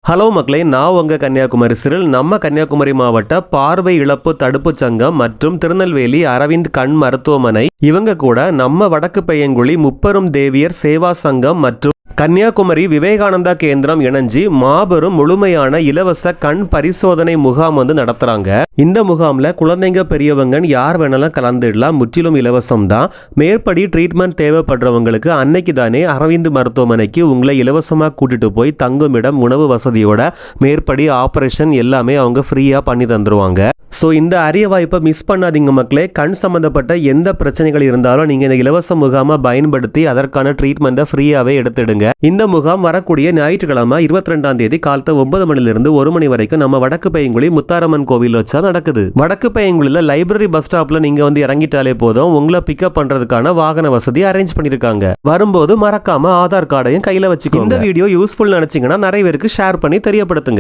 Hello மக்களே, நான் உங்கள் கன்னியாகுமரி சிறில். நம்ம கன்னியாகுமரி மாவட்ட பார்வை இழப்பு தடுப்பு சங்கம் மற்றும் திருநெல்வேலி அரவிந்த் கண் மருத்துவமனை இவங்க கூட நம்ம வடக்கு பையங்குழி முப்பெரும் தேவியர் சேவா சங்கம் மற்றும் கன்னியாகுமரி விவேகானந்தா கேந்திரம் இணைஞ்சி மாபெரும் முழுமையான இலவச கண் பரிசோதனை முகாம் நடத்துறாங்க. இந்த முகாம்ல குழந்தைங்க பெரியவங்க யார் வேணாலும் கலந்துடலாம், முற்றிலும் இலவசம் தான். மேற்படி ட்ரீட்மெண்ட் தேவைப்படுறவங்களுக்கு அன்னைக்கு தானே அரவிந்த் மருத்துவமனைக்கு உங்களை இலவசமாக கூட்டிட்டு போய் தங்குமிடம் உணவு வசதியோட மேற்படி ஆப்ரேஷன் எல்லாமே அவங்க ஃப்ரீயாக பண்ணி தந்துருவாங்க. ஸோ இந்த அரிய வாய்ப்பை மிஸ் பண்ணாதீங்க மக்களே. கண் சம்மந்தப்பட்ட எந்த பிரச்சனைகள் இருந்தாலும் நீங்கள் இந்த இலவச முகாமை பயன்படுத்தி அதற்கான ட்ரீட்மெண்ட்டை ஃப்ரீயாகவே எடுத்துடுங்க. இந்த முகாம் வரக்கூடிய ஞாயிற்றுக்கிழமை 22ஆம் தேதி காலத்தை 9 மணிலிருந்து 1 மணி வரைக்கும் நம்ம வடக்கு பையங்குழி முத்தாரம்மன் கோவில் வச்சா நடக்குது. வடக்கு பையங்குழியில் லைப்ரரி பஸ் ஸ்டாப்ல நீங்க இறங்கிட்டாலே போதும், உங்களை பிக்கப் பண்றதுக்கான வாகன வசதி அரேஞ்ச் பண்ணிருக்காங்க. வரும்போது மறக்காம ஆதார் கார்டையும் கையில வச்சுக்கோங்க. இந்த வீடியோ யூஸ்ஃபுல் நினைச்சீங்கன்னா நிறைய பேருக்கு ஷேர் பண்ணி தெரியப்படுத்துங்க.